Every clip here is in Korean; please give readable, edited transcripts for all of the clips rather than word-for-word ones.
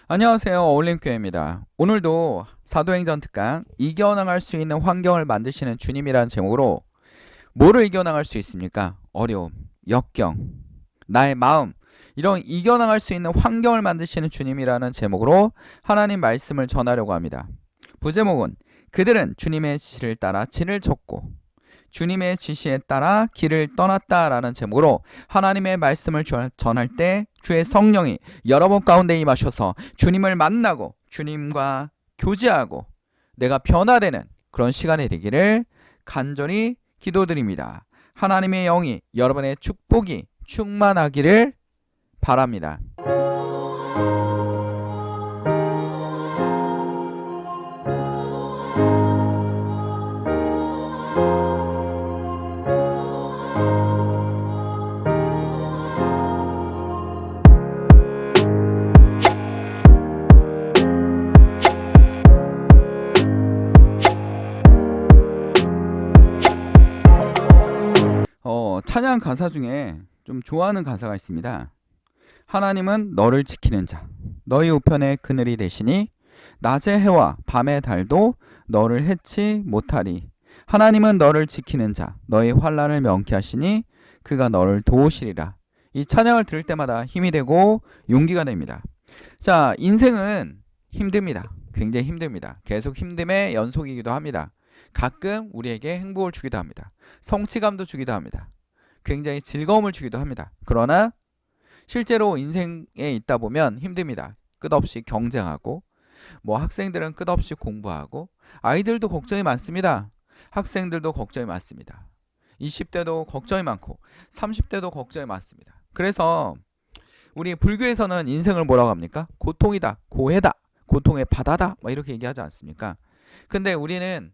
안녕하세요. 어울림교회입니다. 오늘도 사도행전 특강 이겨나갈 수 있는 환경을 만드시는 주님이라는 제목으로 뭐를 이겨나갈 수 있습니까? 어려움, 역경, 나의 마음 이런 이겨나갈 수 있는 환경을 만드시는 주님이라는 제목으로 하나님 말씀을 전하려고 합니다. 부제목은 그들은 주님의 지시를 따라 진을 쳤고 주님의 지시에 따라 길을 떠났다라는 제목으로 하나님의 말씀을 전할 때 주의 성령이 여러분 가운데 임하셔서 주님을 만나고 주님과 교제하고 내가 변화되는 그런 시간이 되기를 간절히 기도드립니다. 하나님의 영이 여러분의 축복이 충만하기를 바랍니다. 찬양 가사 중에 좀 좋아하는 가사가 있습니다. 하나님은 너를 지키는 자, 너희 우편에 그늘이 되시니 낮의 해와 밤의 달도 너를 해치 못하리. 하나님은 너를 지키는 자, 너희 환난을 명쾌하시니 그가 너를 도우시리라. 이 찬양을 들을 때마다 힘이 되고 용기가 됩니다. 자, 인생은 힘듭니다. 굉장히 힘듭니다. 계속 힘듦의 연속이기도 합니다. 가끔 우리에게 행복을 주기도 합니다. 성취감도 주기도 합니다. 굉장히 즐거움을 주기도 합니다. 그러나 실제로 인생에 있다 보면 힘듭니다. 끝없이 경쟁하고 학생들은 끝없이 공부하고 아이들도 걱정이 많습니다. 학생들도 걱정이 많습니다. 20대도 걱정이 많고 30대도 걱정이 많습니다. 그래서 우리 불교에서는 인생을 뭐라고 합니까? 고통이다, 고해다, 고통의 바다다 이렇게 얘기하지 않습니까? 근데 우리는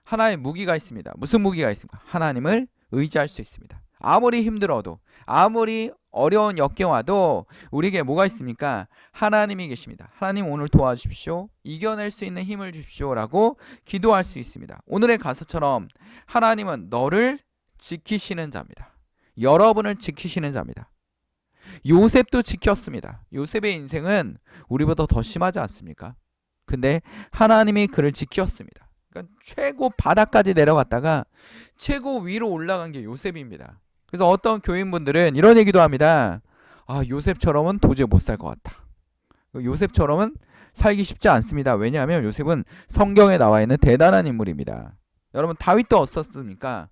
하나의 무기가 있습니다. 무슨 무기가 있습니까? 하나님을 의지할 수 있습니다. 아무리 힘들어도 아무리 어려운 역경 와도 우리에게 뭐가 있습니까? 하나님이 계십니다. 하나님 오늘 도와주십시오. 이겨낼 수 있는 힘을 주십시오 라고 기도할 수 있습니다. 오늘의 가사처럼 하나님은 너를 지키시는 자입니다. 여러분을 지키시는 자입니다. 요셉도 지켰습니다. 요셉의 인생은 우리보다 더 심하지 않습니까? 근데 하나님이 그를 지켰습니다. 그러니까 최고 바닥까지 내려갔다가 최고 위로 올라간 게 요셉입니다. 그래서 어떤 교인분들은 이런 얘기도 합니다. 요셉처럼은 도저히 못 살 것 같다. 요셉처럼은 살기 쉽지 않습니다. 왜냐하면 요셉은 성경에 나와 있는 대단한 인물입니다. 여러분 다윗도 어떻습니까?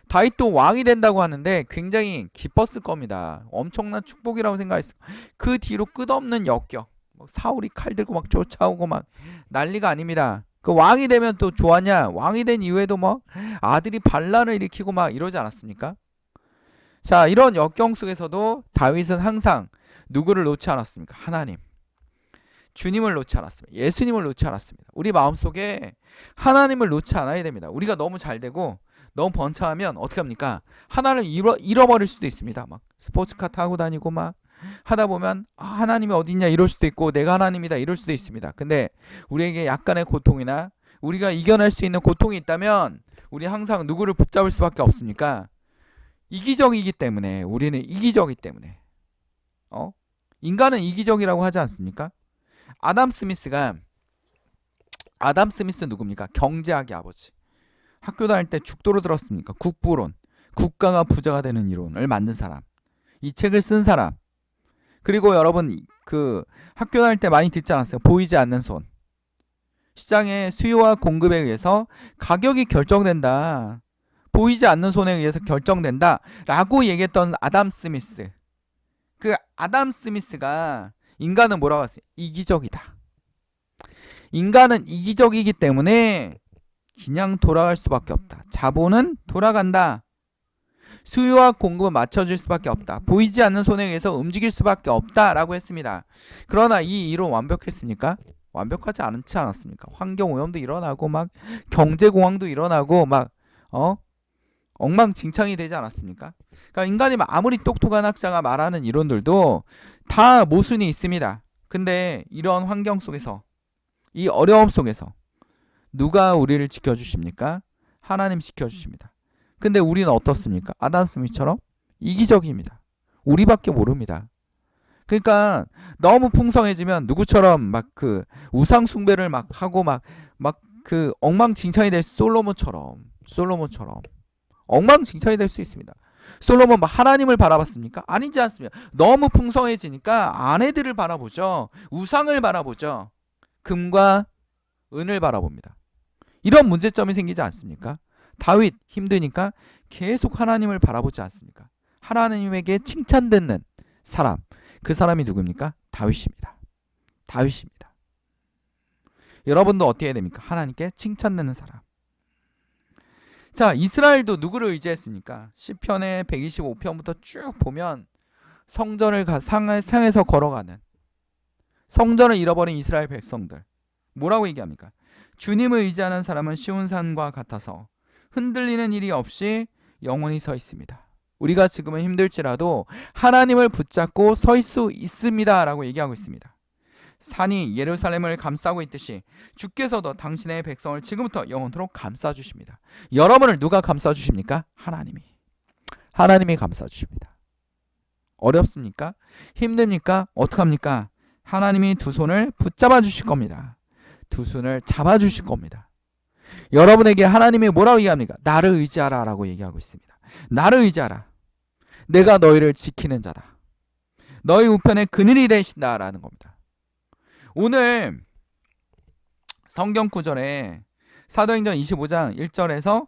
다윗도 왕이 된다고 하는데 굉장히 기뻤을 겁니다. 엄청난 축복이라고 생각했어요. 그 뒤로 끝없는 역경, 사울이 칼 들고 막 쫓아오고 막 난리가 아닙니다. 그 왕이 되면 또 좋았냐? 왕이 된 이후에도 아들이 반란을 일으키고 막 이러지 않았습니까? 자, 이런 역경 속에서도 다윗은 항상 누구를 놓지 않았습니까? 하나님, 주님을 놓지 않았습니다. 예수님을 놓지 않았습니다. 우리 마음속에 하나님을 놓지 않아야 됩니다. 우리가 너무 잘 되고 너무 번창하면 어떻게 합니까? 하나님을 잃어버릴 수도 있습니다. 막 스포츠카 타고 다니고 막 하다 보면 하나님이 어딨냐 이럴 수도 있고 내가 하나님이다 이럴 수도 있습니다. 근데 우리에게 약간의 고통이나 우리가 이겨낼 수 있는 고통이 있다면 우리 항상 누구를 붙잡을 수밖에 없습니까? 이기적이기 때문에. 우리는 이기적이기 때문에 인간은 이기적이라고 하지 않습니까? 아담 스미스 누굽니까? 경제학의 아버지. 학교 다닐 때 죽도록 들었습니까? 국부론, 국가가 부자가 되는 이론을 만든 사람, 이 책을 쓴 사람. 그리고 여러분 그 학교 다닐 때 많이 듣지 않았어요? 보이지 않는 손. 시장의 수요와 공급에 의해서 가격이 결정된다. 보이지 않는 손에 의해서 결정된다 라고 얘기했던 아담 스미스. 그 아담 스미스가 인간은 뭐라고 했어요? 이기적이다. 인간은 이기적이기 때문에 그냥 돌아갈 수밖에 없다. 자본은 돌아간다. 수요와 공급은 맞춰질 수밖에 없다. 보이지 않는 손에 의해서 움직일 수밖에 없다라고 했습니다. 그러나 이 이론 완벽했습니까? 완벽하지 않지 않았습니까? 환경오염도 일어나고 막 경제공황도 일어나고 막 엉망진창이 되지 않았습니까? 그러니까 인간이 아무리 똑똑한 학자가 말하는 이론들도 다 모순이 있습니다. 근데 이런 환경 속에서, 이 어려움 속에서 누가 우리를 지켜주십니까? 하나님 지켜주십니다. 근데 우리는 어떻습니까? 아담 스미스처럼 이기적입니다. 우리밖에 모릅니다. 그러니까 너무 풍성해지면 누구처럼 막 그 우상 숭배를 막 하고 막 그 엉망진창이 될 솔로몬처럼 엉망진창이 될 수 있습니다. 솔로몬 막 하나님을 바라봤습니까? 아니지 않습니까? 너무 풍성해지니까 아내들을 바라보죠. 우상을 바라보죠. 금과 은을 바라봅니다. 이런 문제점이 생기지 않습니까? 다윗 힘드니까 계속 하나님을 바라보지 않습니까? 하나님에게 칭찬받는 사람, 그 사람이 누굽니까? 다윗입니다. 다윗입니다. 여러분도 어떻게 해야 됩니까? 하나님께 칭찬받는 사람. 자, 이스라엘도 누구를 의지했습니까? 시편의 125편부터 쭉 보면 성전을 상에서 걸어가는, 성전을 잃어버린 이스라엘 백성들 뭐라고 얘기합니까? 주님을 의지하는 사람은 쉬운 산과 같아서 흔들리는 일이 없이 영원히 서 있습니다. 우리가 지금은 힘들지라도 하나님을 붙잡고 설 수 있습니다 라고 얘기하고 있습니다. 산이 예루살렘을 감싸고 있듯이 주께서도 당신의 백성을 지금부터 영원토록 감싸주십니다. 여러분을 누가 감싸주십니까? 하나님이 감싸주십니다. 어렵습니까? 힘듭니까? 어떡합니까? 하나님이 두 손을 붙잡아 주실 겁니다. 두 손을 잡아 주실 겁니다. 여러분에게 하나님이 뭐라고 얘기합니까? 나를 의지하라 라고 얘기하고 있습니다. 나를 의지하라. 내가 너희를 지키는 자다. 너희 우편에 그늘이 되신다 라는 겁니다. 오늘 성경 구절에 사도행전 25장 1절에서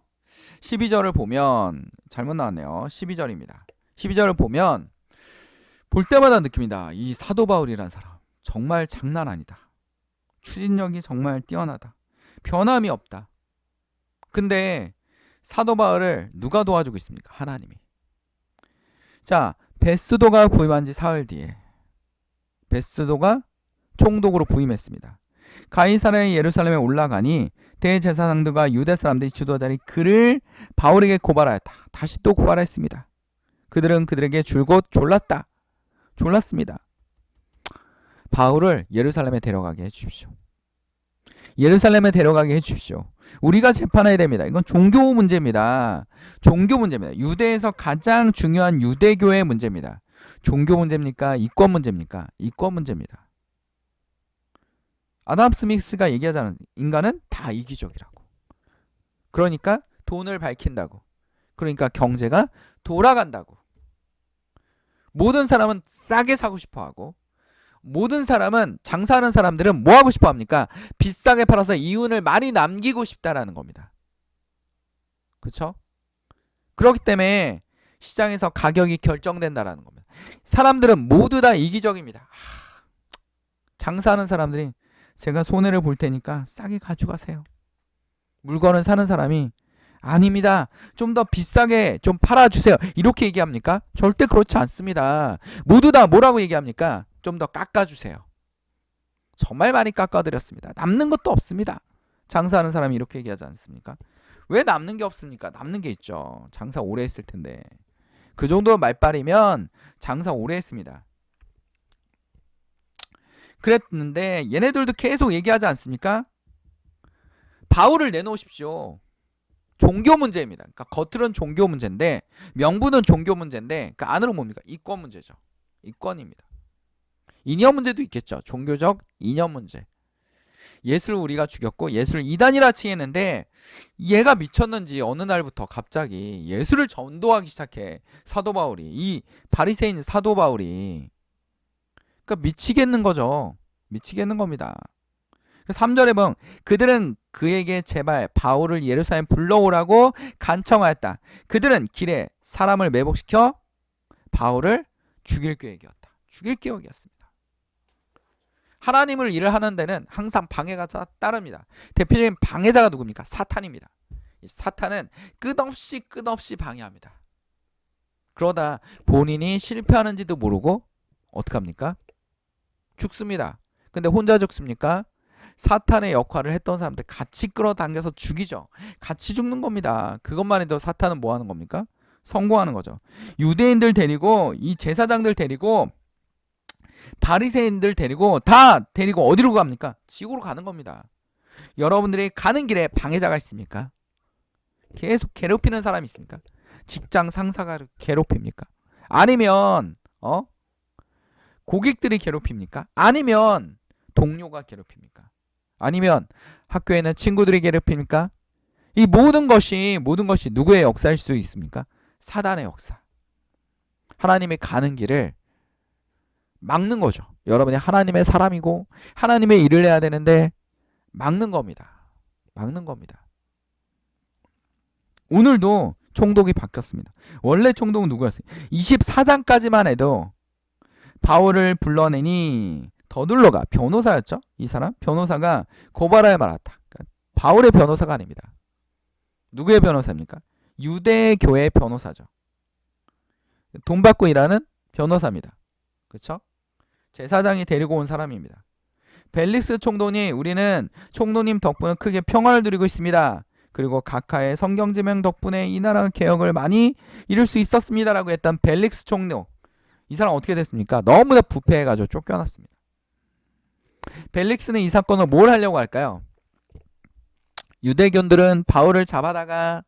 12절을 보면 잘못 나왔네요. 12절입니다. 12절을 보면 볼 때마다 느낍니다. 이 사도 바울이라는 사람 정말 장난 아니다. 추진력이 정말 뛰어나다. 변함이 없다. 근데 사도 바울을 누가 도와주고 있습니까? 하나님이. 자, 베스도가 부임한 지 사흘 뒤에 베스도가 총독으로 부임했습니다. 가이사랴의 예루살렘에 올라가니 대제사장들과 유대 사람들이 지도자들이 그를 바울에게 고발하였다. 다시 또 고발했습니다. 그들은 그들에게 줄곧 졸랐습니다. 바울을 예루살렘에 데려가게 해주십시오. 예루살렘에 데려가게 해주십시오. 우리가 재판해야 됩니다. 이건 종교 문제입니다. 종교 문제입니다. 유대에서 가장 중요한 유대교의 문제입니다. 종교 문제입니까? 이권 문제입니까? 이권 문제입니다. 아담 스미스가 얘기하자는 인간은 다 이기적이라고. 그러니까 돈을 밝힌다고. 그러니까 경제가 돌아간다고. 모든 사람은 싸게 사고 싶어하고 모든 사람은 장사하는 사람들은 뭐 하고 싶어 합니까? 비싸게 팔아서 이윤을 많이 남기고 싶다라는 겁니다. 그렇죠? 그렇기 때문에 시장에서 가격이 결정된다라는 겁니다. 사람들은 모두 다 이기적입니다. 장사하는 사람들이 제가 손해를 볼 테니까 싸게 가져가세요. 물건을 사는 사람이 아닙니다. 좀 더 비싸게 좀 팔아주세요. 이렇게 얘기합니까? 절대 그렇지 않습니다. 모두 다 뭐라고 얘기합니까? 좀 더 깎아주세요. 정말 많이 깎아드렸습니다. 남는 것도 없습니다. 장사하는 사람이 이렇게 얘기하지 않습니까? 왜 남는 게 없습니까? 남는 게 있죠. 장사 오래 했을 텐데. 그 정도 말빨이면 장사 오래 했습니다. 그랬는데 얘네들도 계속 얘기하지 않습니까? 바울을 내놓으십시오. 종교 문제입니다. 그러니까 겉으로는 종교 문제인데 명분은 종교 문제인데 그 안으로 뭡니까? 이권 문제죠. 이권입니다. 이념 문제도 있겠죠. 종교적 이념 문제. 예수를 우리가 죽였고 예수를 이단이라 칭했는데 얘가 미쳤는지 어느 날부터 갑자기 예수를 전도하기 시작해. 사도 바울이. 이 바리새인 사도 바울이. 그러니까 미치겠는 거죠. 미치겠는 겁니다. 3절에 보면 그들은 그에게 제발 바울을 예루살렘 불러오라고 간청하였다. 그들은 길에 사람을 매복시켜 바울을 죽일 계획이었다. 죽일 계획이었습니다. 하나님을 일을 하는 데는 항상 방해가 따릅니다. 대표적인 방해자가 누굽니까? 사탄입니다. 이 사탄은 끝없이 방해합니다. 그러다 본인이 실패하는지도 모르고 어떡합니까? 죽습니다. 근데 혼자 죽습니까? 사탄의 역할을 했던 사람들 같이 끌어당겨서 죽이죠. 같이 죽는 겁니다. 그것만 해도 사탄은 뭐 하는 겁니까? 성공하는 거죠. 유대인들 데리고 이 제사장들 데리고 바리새인들 데리고 다 데리고 어디로 갑니까? 지옥으로 가는 겁니다. 여러분들이 가는 길에 방해자가 있습니까? 계속 괴롭히는 사람이 있습니까? 직장 상사가 괴롭힙니까? 아니면 고객들이 괴롭힙니까? 아니면 동료가 괴롭힙니까? 아니면 학교에 있는 친구들이 괴롭힙니까? 이 모든 것이 누구의 역사일 수 있습니까? 사단의 역사. 하나님이 가는 길을 막는 거죠. 여러분이 하나님의 사람이고 하나님의 일을 해야 되는데 막는 겁니다. 막는 겁니다. 오늘도 총독이 바뀌었습니다. 원래 총독은 누구였어요? 24장까지만 해도 바울을 불러내니 더둘러가 변호사였죠. 이 사람 변호사가 고발하여 말았다. 그러니까 바울의 변호사가 아닙니다. 누구의 변호사입니까? 유대교의 변호사죠. 돈 받고 일하는 변호사입니다. 그렇죠? 제사장이 데리고 온 사람입니다. 벨릭스 총독이 우리는 총독님 덕분에 크게 평화를 누리고 있습니다. 그리고 각하의 성경지명 덕분에 이 나라 개혁을 많이 이룰 수 있었습니다라고 했던 벨릭스 총독. 이 사람 어떻게 됐습니까? 너무나 부패해가지고 쫓겨났습니다. 벨릭스는 이 사건을 뭘 하려고 할까요? 유대교인들은 바울을 잡아다가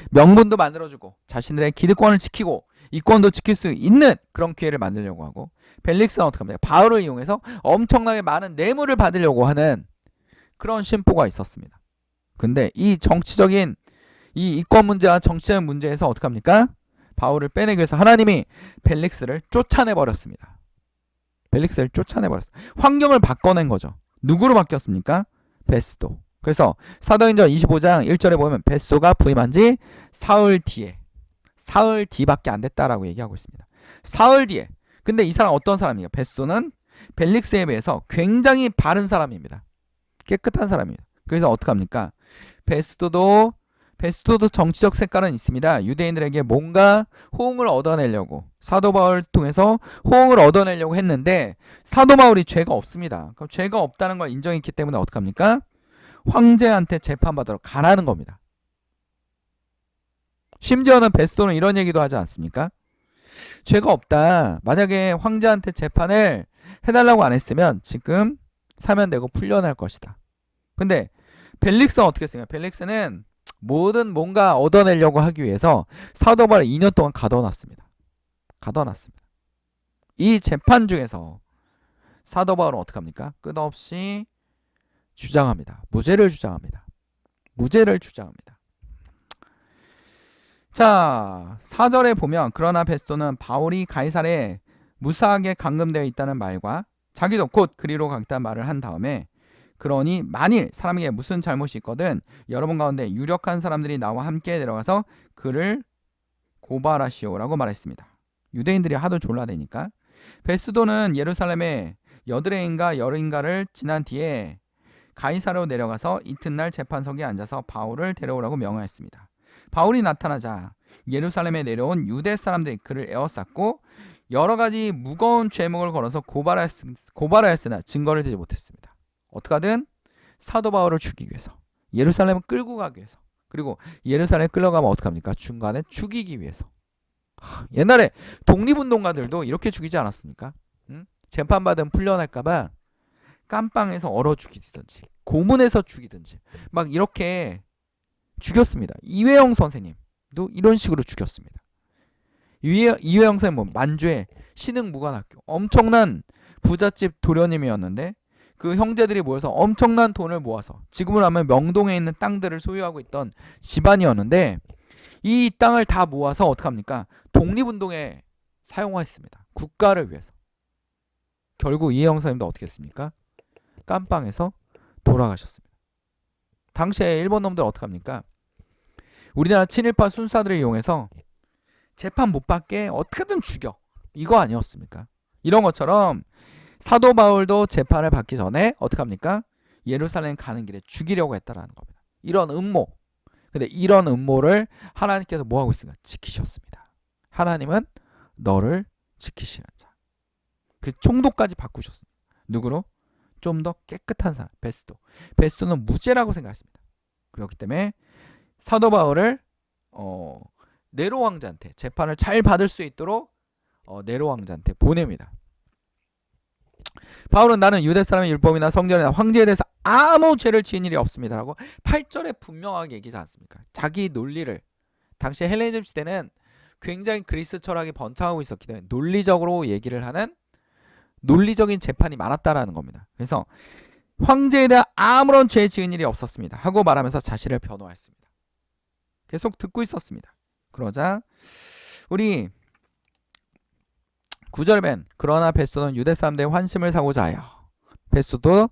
명분도 만들어주고 자신들의 기득권을 지키고 이권도 지킬 수 있는 그런 기회를 만들려고 하고, 벨릭스는 어떻게 합니까? 바울을 이용해서 엄청나게 많은 뇌물을 받으려고 하는 그런 심보가 있었습니다. 근데 이 정치적인 이 이권 문제와 정치적인 문제에서 어떻게 합니까? 바울을 빼내기 위해서 하나님이 벨릭스를 쫓아내버렸습니다. 벨릭스를 쫓아내버렸어요. 환경을 바꿔낸 거죠. 누구로 바뀌었습니까? 베스도. 그래서 사도행전 25장 1절에 보면 베스도가 부임한 지 사흘 뒤밖에 안 됐다라고 얘기하고 있습니다. 사흘 뒤에. 근데 이 사람 어떤 사람이에요? 베스도는 벨릭스에 비해서 굉장히 바른 사람입니다. 깨끗한 사람입니다. 그래서 어떻게 합니까? 베스도도 정치적 색깔은 있습니다. 유대인들에게 뭔가 호응을 얻어내려고 사도 바울을 통해서 호응을 얻어내려고 했는데 사도 바울이 죄가 없습니다. 그럼 죄가 없다는 걸 인정했기 때문에 어떻게 합니까? 황제한테 재판받으러 가라는 겁니다. 심지어는 베스도는 이런 얘기도 하지 않습니까? 죄가 없다. 만약에 황제한테 재판을 해달라고 안 했으면 지금 사면되고 풀려날 것이다. 근데 벨릭스는 어떻게 했습니까? 벨릭스는 뭔가 얻어내려고 하기 위해서 사도 바울을 2년 동안 가둬놨습니다. 이 재판 중에서 사도 바울은 어떻게 합니까? 끝없이 주장합니다. 무죄를 주장합니다. 자, 4절에 보면 그러나 베스도는 바울이 가이사랴에 무사하게 감금되어 있다는 말과 자기도 곧 그리로 가겠다는 말을 한 다음에, 그러니 만일 사람에게 무슨 잘못이 있거든 여러분 가운데 유력한 사람들이 나와 함께 내려가서 그를 고발하시오라고 말했습니다. 유대인들이 하도 졸라대니까 베스도는 예루살렘에 여드레인가 열인가를 지난 뒤에 가이사랴로 내려가서 이튿날 재판석에 앉아서 바울을 데려오라고 명하였습니다. 바울이 나타나자 예루살렘에 내려온 유대 사람들이 그를 에워쌌고 여러 가지 무거운 죄목을 걸어서 고발하였으나 증거를 대지 못했습니다. 어떻게든 사도 바울을 죽이기 위해서, 예루살렘을 끌고 가기 위해서, 그리고 예루살렘에 끌려가면 어떡합니까? 중간에 죽이기 위해서. 옛날에 독립운동가들도 이렇게 죽이지 않았습니까? 재판받으면 풀려날까봐 깜빵에서 얼어 죽이든지 고문해서 죽이든지 막 이렇게 죽였습니다. 이회영 선생님도 이런 식으로 죽였습니다. 이회영 선생님은 만주의 신흥무관학교 엄청난 부잣집 도련님이었는데 그 형제들이 모여서 엄청난 돈을 모아서 지금으로 하면 명동에 있는 땅들을 소유하고 있던 집안이었는데 이 땅을 다 모아서 어떻게 합니까? 독립운동에 사용했습니다. 국가를 위해서. 결국 이혜영 선생님도 어떻게 했습니까? 깜빵에서 돌아가셨습니다. 당시에 일본 놈들 어떻게 합니까? 우리나라 친일파 순사들을 이용해서 재판 못 받게 어떻게든 죽여. 이거 아니었습니까? 이런 것처럼 사도 바울도 재판을 받기 전에 어떻게 합니까? 예루살렘 가는 길에 죽이려고 했다라는 겁니다. 이런 음모. 근데 이런 음모를 하나님께서 뭐 하고 있습니까? 지키셨습니다. 하나님은 너를 지키시는 자. 그 총독까지 바꾸셨습니다. 누구로? 좀 더 깨끗한 사람, 베스도. 베스도는 무죄라고 생각했습니다. 그렇기 때문에 사도 바울을 네로 왕자한테 재판을 잘 받을 수 있도록 네로 왕자한테 보냅니다. 바울은 나는 유대 사람의 율법이나 성전이나 황제에 대해서 아무 죄를 지은 일이 없습니다라고 8절에 분명하게 얘기하지 않습니까? 자기 논리를, 당시 헬레니즘 시대는 굉장히 그리스 철학이 번창하고 있었기 때문에 논리적으로 얘기를 하는 논리적인 재판이 많았다라는 겁니다. 그래서 황제에 대한 아무런 죄 지은 일이 없었습니다 하고 말하면서 자신을 변호했습니다. 계속 듣고 있었습니다. 그러자 우리 9절 벤 그러나 베스토는 유대 사람들의 환심을 사고자 하여 베스토도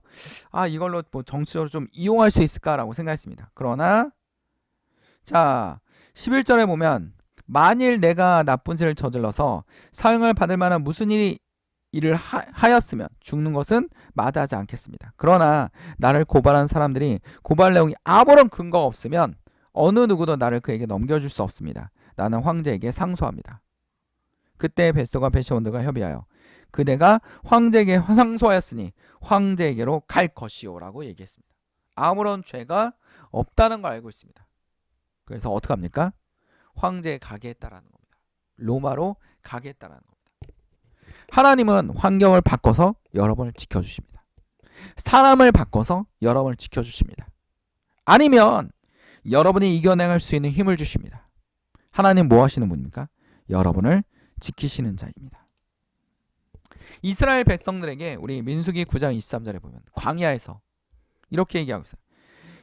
이걸로 뭐 정치적으로 좀 이용할 수 있을까라고 생각했습니다. 그러나 자 11절에 보면 만일 내가 나쁜 죄를 저질러서 사형을 받을 만한 무슨 일을 하였으면 죽는 것은 마다하지 않겠습니다. 그러나 나를 고발한 사람들이 고발 내용이 아무런 근거가 없으면 어느 누구도 나를 그에게 넘겨줄 수 없습니다. 나는 황제에게 상소합니다. 그때 베스토가 배시원들과 협의하여 그대가 황제에게 상소하였으니 황제에게로 갈 것이오라고 얘기했습니다. 아무런 죄가 없다는 걸 알고 있습니다. 그래서 어떻게 합니까? 황제에 가게 했다라는 겁니다. 로마로 가게 했다라는 겁니다. 하나님은 환경을 바꿔서 여러분을 지켜주십니다. 사람을 바꿔서 여러분을 지켜주십니다. 아니면 여러분이 이겨내갈 수 있는 힘을 주십니다. 하나님 뭐 하시는 분입니까? 여러분을 지키시는 자입니다. 이스라엘 백성들에게 우리 민수기 9장 23절에 보면 광야에서 이렇게 얘기하고 있어요.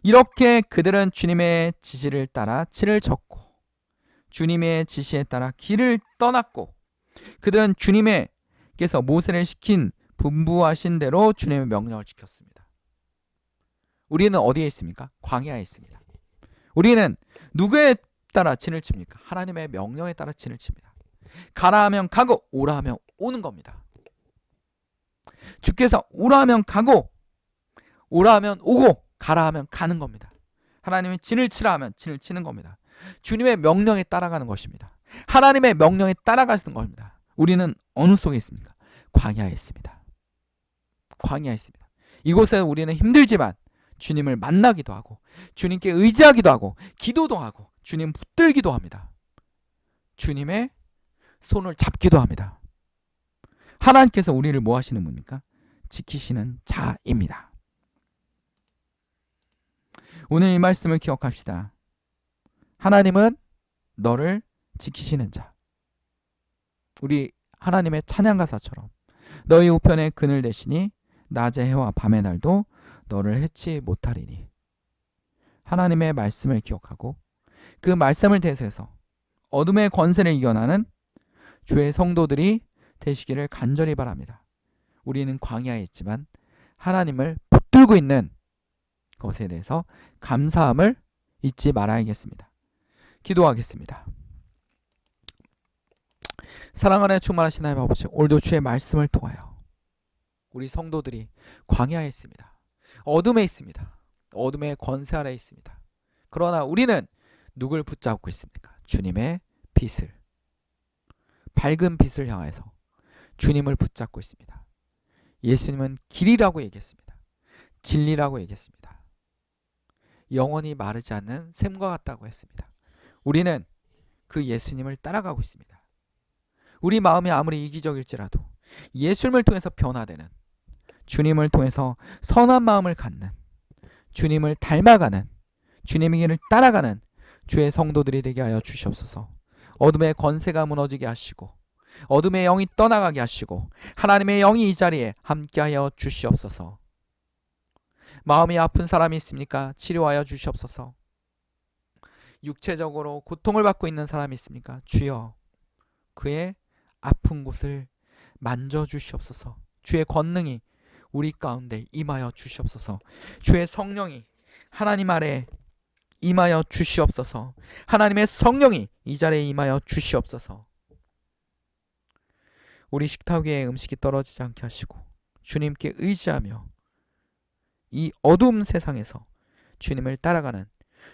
이렇게 그들은 주님의 지시를 따라 진을 쳤고 주님의 지시에 따라 길을 떠났고 그들은 주님께서 모세를 시킨 분부하신 대로 주님의 명령을 지켰습니다. 우리는 어디에 있습니까? 광야에 있습니다. 우리는 누구에 따라 진을 칩니까? 하나님의 명령에 따라 진을 칩니다. 가라 하면 가고 오라 하면 오는 겁니다. 주께서 오라 하면 가고 오라 하면 오고 가라 하면 가는 겁니다. 하나님이 진을 치라 하면 진을 치는 겁니다. 주님의 명령에 따라가는 것입니다. 하나님의 명령에 따라가시는 겁니다. 우리는 어느 속에 있습니까? 광야에 있습니다. 광야에 있습니다. 이곳에 우리는 힘들지만 주님을 만나기도 하고 주님께 의지하기도 하고 기도도 하고 주님 붙들기도 합니다. 주님의 손을 잡기도 합니다. 하나님께서 우리를 뭐 하시는 분입니까? 지키시는 자입니다. 오늘 이 말씀을 기억합시다. 하나님은 너를 지키시는 자. 우리 하나님의 찬양가사처럼 너희 우편에 그늘 대시니 낮의 해와 밤의 날도 너를 해치 못하리니. 하나님의 말씀을 기억하고 그 말씀을 대해서 어둠의 권세를 이겨나는 주의 성도들이 되시기를 간절히 바랍니다. 우리는 광야에 있지만 하나님을 붙들고 있는 것에 대해서 감사함을 잊지 말아야겠습니다. 기도하겠습니다. 사랑 안에 충만하신 하나님 아버지, 오늘도 주의 말씀을 통하여 우리 성도들이 광야에 있습니다. 어둠에 있습니다. 어둠의 권세 아래 있습니다. 그러나 우리는 누굴 붙잡고 있습니까? 주님의 빛을, 밝은 빛을 향해서 주님을 붙잡고 있습니다. 예수님은 길이라고 얘기했습니다. 진리라고 얘기했습니다. 영원히 마르지 않는 샘과 같다고 했습니다. 우리는 그 예수님을 따라가고 있습니다. 우리 마음이 아무리 이기적일지라도 예수님을 통해서 변화되는, 주님을 통해서 선한 마음을 갖는, 주님을 닮아가는, 주님의 길을 따라가는 주의 성도들이 되게 하여 주시옵소서. 어둠의 권세가 무너지게 하시고 어둠의 영이 떠나가게 하시고 하나님의 영이 이 자리에 함께하여 주시옵소서. 마음이 아픈 사람이 있습니까? 치료하여 주시옵소서. 육체적으로 고통을 받고 있는 사람이 있습니까? 주여 그의 아픈 곳을 만져주시옵소서. 주의 권능이 우리 가운데 임하여 주시옵소서. 주의 성령이 하나님 아래 임하여 주시옵소서. 하나님의 성령이 이 자리에 임하여 주시옵소서. 우리 식탁 위에 음식이 떨어지지 않게 하시고 주님께 의지하며 이 어두운 세상에서 주님을 따라가는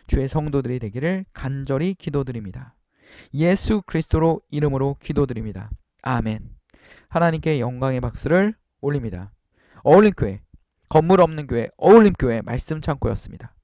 주의 성도들이 되기를 간절히 기도드립니다. 예수 그리스도로 이름으로 기도드립니다. 아멘. 하나님께 영광의 박수를 올립니다. 어울림교회, 건물 없는 교회, 어울림교회 말씀 창고였습니다.